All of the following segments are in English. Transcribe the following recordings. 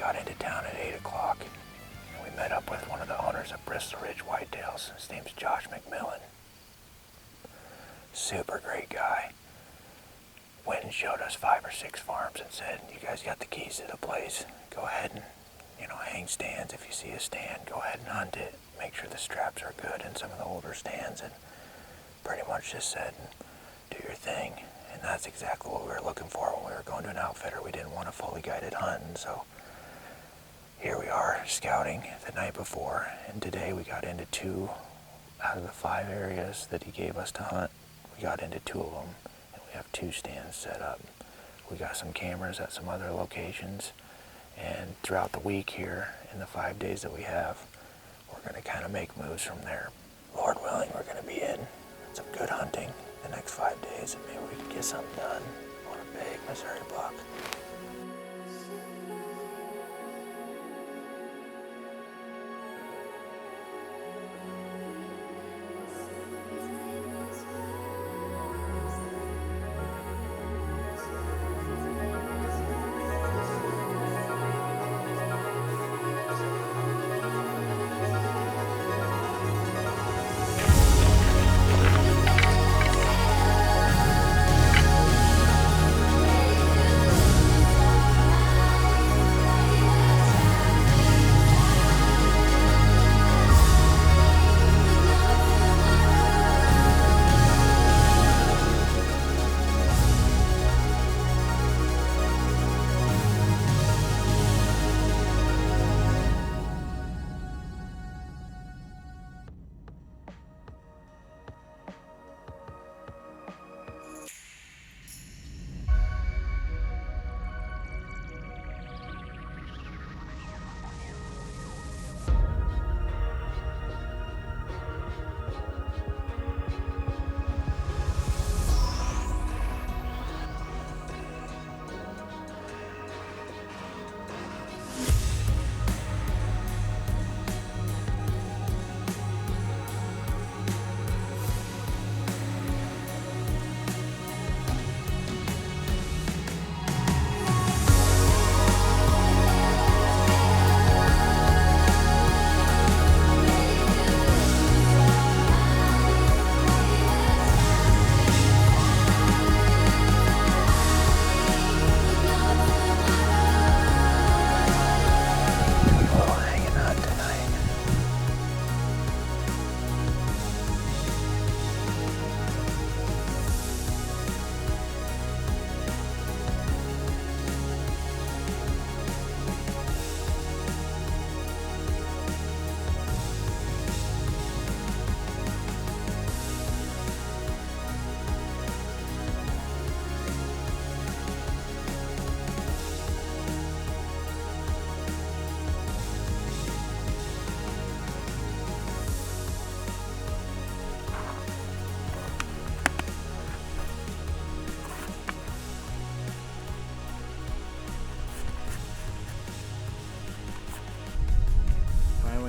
got into town at 8 o'clock. And we met up with one of the owners of Bristol Ridge Whitetails. His name's Josh McMillan. Super great guy. Went and showed us 5 or 6 farms and said, you guys got the keys to the place. Go ahead and, hang stands. If you see a stand, go ahead and hunt it. Make sure the straps are good in some of the older stands. And pretty much just said, do your thing. And that's exactly what we were looking for when we were going to an outfitter. We didn't want a fully guided hunt. And so here we are scouting the night before. And today we got into 2 out of the 5 areas that he gave us to hunt. We got into 2 of them. And we have 2 stands set up. We got some cameras at some other locations. And throughout the week here, in the 5 days that we have, we're going to kind of make moves from there. Lord willing, we're going to be in some good hunting the next 5 days, and maybe we can get something done on a big Missouri buck.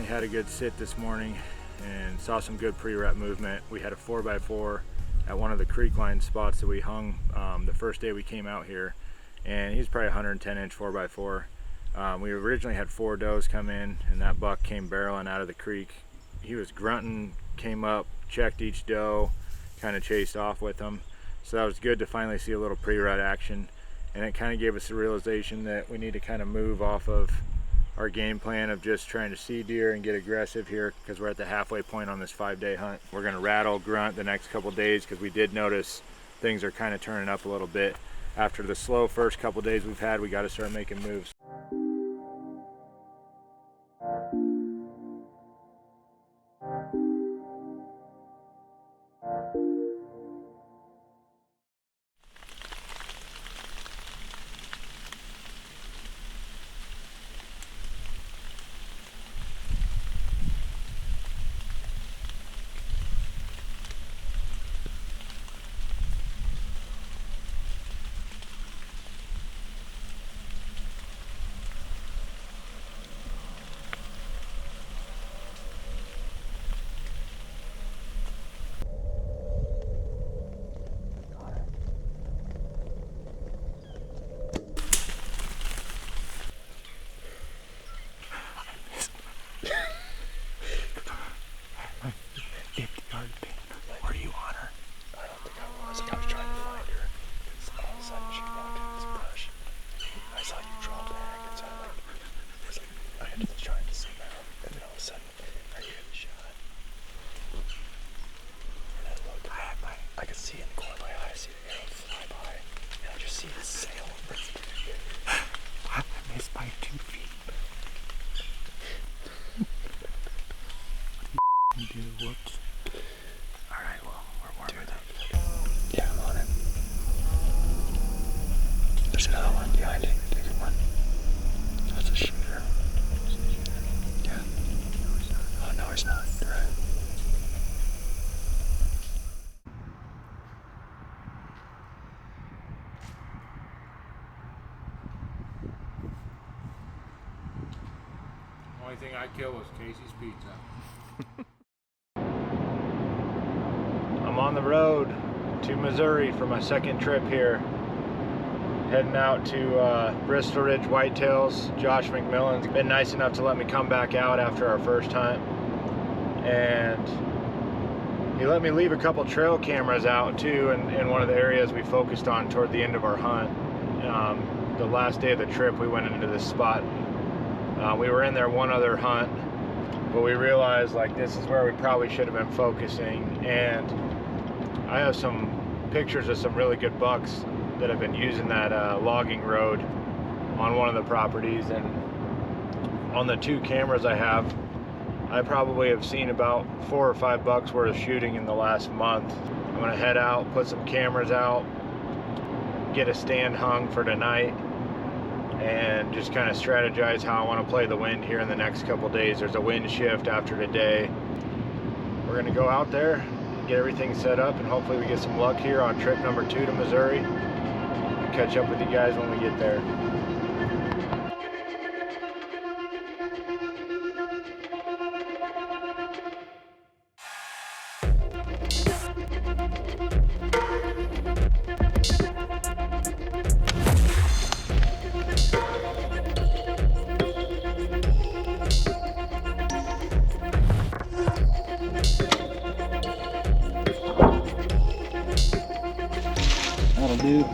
Had a good sit this morning and saw some good pre-rut movement. We had a 4x4 at one of the creek line spots that we hung the first day we came out here, and he's probably 110 inch 4x4. We originally had 4 does come in, and that buck came barreling out of the creek. He was grunting, came up, checked each doe, kind of chased off with them. So that was good to finally see a little pre-rut action, and it kind of gave us the realization that we need to kind of move off of our game plan of just trying to see deer and get aggressive here, because we're at the halfway point on this 5-day hunt. We're going to rattle, grunt the next couple days, because we did notice things are kind of turning up a little bit. After the slow first couple days we've had, we got to start making moves. head to the trying to see now. And then all of a sudden, I hear the shot. And I look, I can see in the corner of my eye, I see the arrow fly by. And I just see it sail over. I missed by 2 feet. Dude, whoops. Alright, well, we're warming up. Yeah, I'm on it. There's another one behind it. Bigger one. That's a shooter. Yeah. Oh, no, he's not. You're right. Only thing I killed was Casey's Pizza. I'm on the road to Missouri for my second trip here. Heading out to Bristol Ridge Whitetails. Josh McMillan's been nice enough to let me come back out after our first hunt. And he let me leave a couple trail cameras out too in one of the areas we focused on toward the end of our hunt. The last day of the trip we went into this spot. We were in there one other hunt, but we realized like this is where we probably should have been focusing. And I have some pictures of some really good bucks that have been using that logging road on one of the properties, and on the 2 cameras I have, I probably have seen about 4 or 5 bucks worth of shooting in the last month. I'm gonna head out, put some cameras out, get a stand hung for tonight, and just kind of strategize how I want to play the wind here in the next couple days. There's a wind shift after today. We're gonna go out there, get everything set up, and hopefully we get some luck here on trip number 2 to Missouri. Catch up with you guys when we get there. That'll do.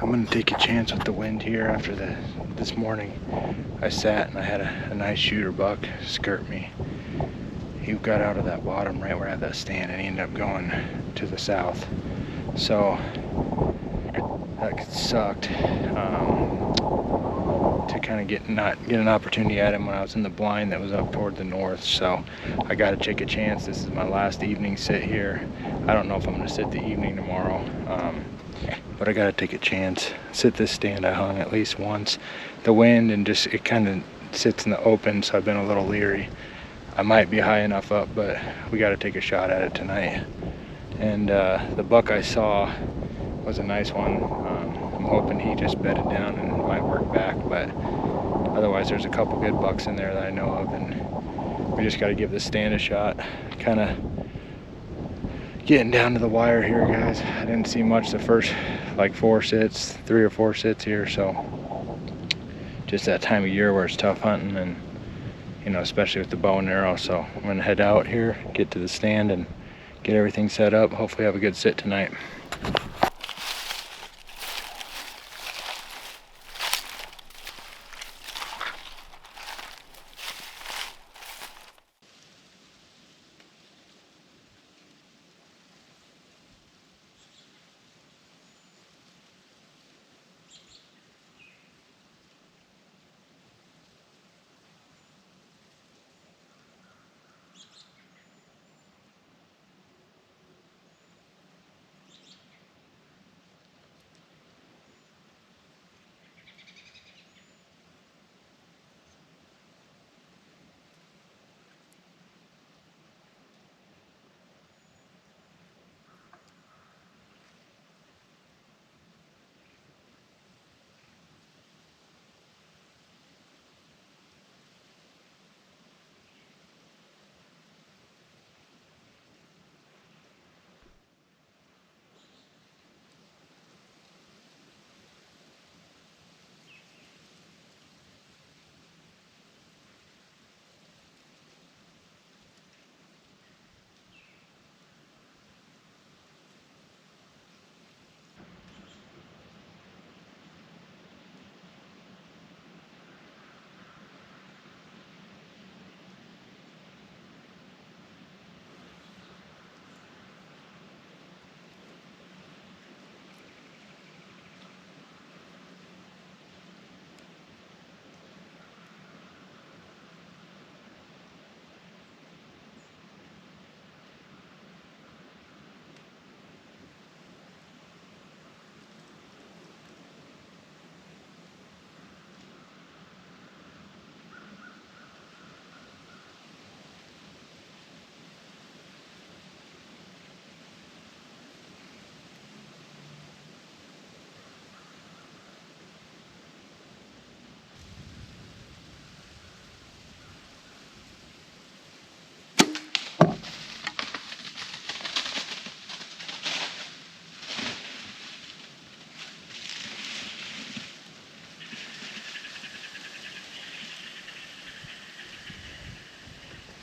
I'm gonna take a chance with the wind here after this morning. I sat and I had a nice shooter buck skirt me. He got out of that bottom right where I had that stand and he ended up going to the south. So that sucked to kind of not get an opportunity at him when I was in the blind that was up toward the north. So I got to take a chance. This is my last evening sit here. I don't know if I'm going to sit the evening tomorrow, but I got to take a chance. Sit this stand I hung at least once. The wind and just it kind of sits in the open, so I've been a little leery. I might be high enough up, but we got to take a shot at it tonight. And the buck I saw was a nice one. I'm hoping he just bedded down and might work back, but otherwise there's a couple good bucks in there that I know of, and we just got to give the stand a shot. Kind of getting down to the wire here, guys. I didn't see much the first like 3 or 4 sits here, so just that time of year where it's tough hunting, and you know, especially with the bow and arrow. So I'm gonna head out here, get to the stand and get everything set up. Hopefully have a good sit tonight.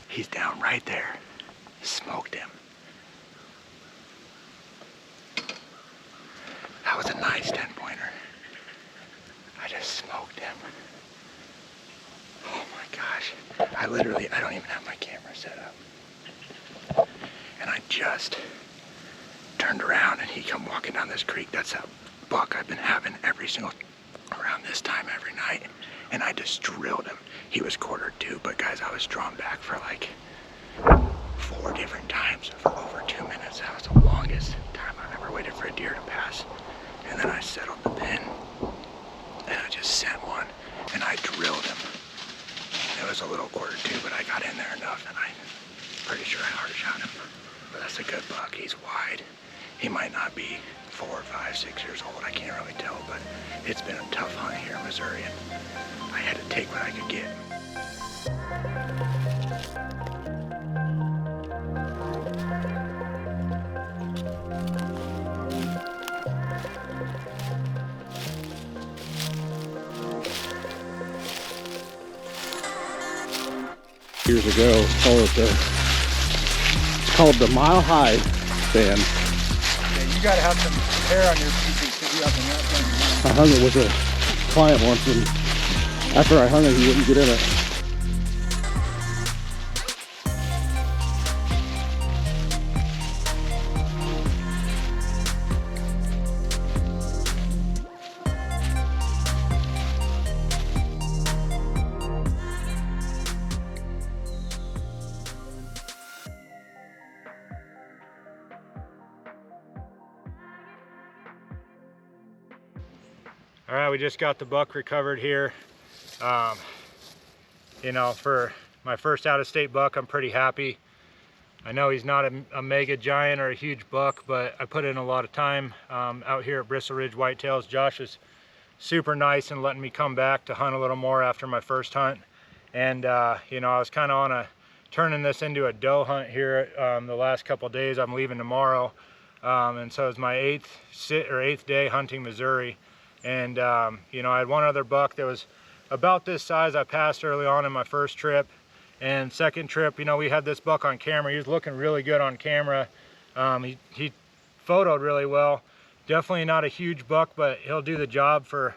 He's down right there. Smoked him. That was a nice 10-pointer. I just smoked him. Oh my gosh. I don't even have my camera set up. And I just turned around and he come walking down this creek. That's a buck I've been having around this time every night. And I just drilled him. He was quartered too, but guys, I was drawn back for like 4 different times for over 2 minutes. That was the longest time I've ever waited for a deer to pass. And then I settled the pin and I just sent one and I drilled him. It was a little quarter too, but I got in there enough and I'm pretty sure I hard shot him. But that's a good buck. He's wide. He might not be 4 or 5, 6 years old. I can't really tell, but it's been a tough hunt here in Missouri and I had to take what I could get. Years ago, called the Mile High stand. Yeah, you gotta have some hair on your feet to get up in that thing. I hung it with a client once, and after I hung it, he wouldn't get in it. All right, we just got the buck recovered here. You know, for my first out-of-state buck, I'm pretty happy. I know he's not a mega giant or a huge buck, but I put in a lot of time out here at Bristle Ridge Whitetails. Josh is super nice and letting me come back to hunt a little more after my first hunt. And you know, I was kind of on turning this into a doe hunt here the last couple days. I'm leaving tomorrow. And so it's my eighth day hunting Missouri. And you know, I had one other buck that was about this size I passed early on in my first trip. And second trip, you know, we had this buck on camera. He was looking really good on camera. He photoed really well. Definitely not a huge buck, but he'll do the job for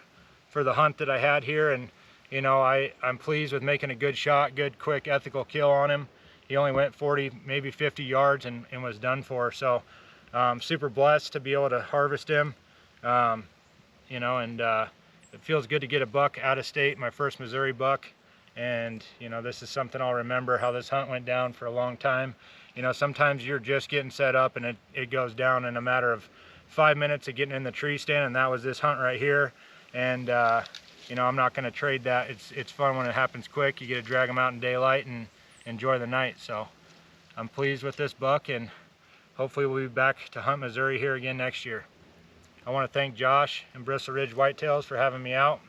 the hunt that I had here. And you know, I'm pleased with making a good shot, good, quick, ethical kill on him. He only went 40, maybe 50 yards and was done for. So super blessed to be able to harvest him. You know, and it feels good to get a buck out of state, my first Missouri buck. And you know, this is something I'll remember, how this hunt went down for a long time. You know, sometimes you're just getting set up and it goes down in a matter of 5 minutes of getting in the tree stand, and that was this hunt right here. And you know, I'm not going to trade that. It's fun when it happens quick. You get to drag them out in daylight and enjoy the night. So I'm pleased with this buck, and hopefully we'll be back to hunt Missouri here again next year. I want to thank Josh and Bristol Ridge Whitetails for having me out,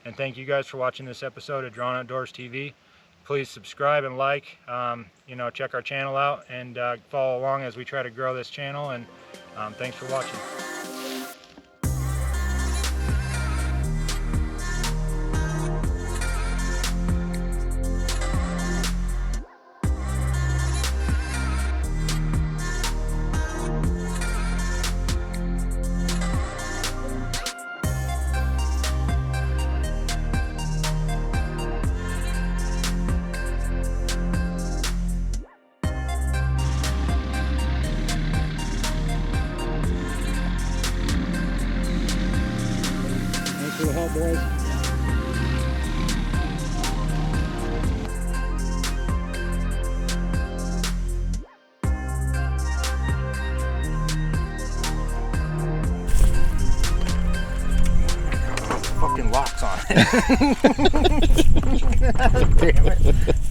and thank you guys for watching this episode of Drawn Outdoors TV. Please subscribe and like, you know, check our channel out and follow along as we try to grow this channel. And thanks for watching. Thanks for the help, boys. Fucking locks on it. Damn it.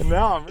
No, I'm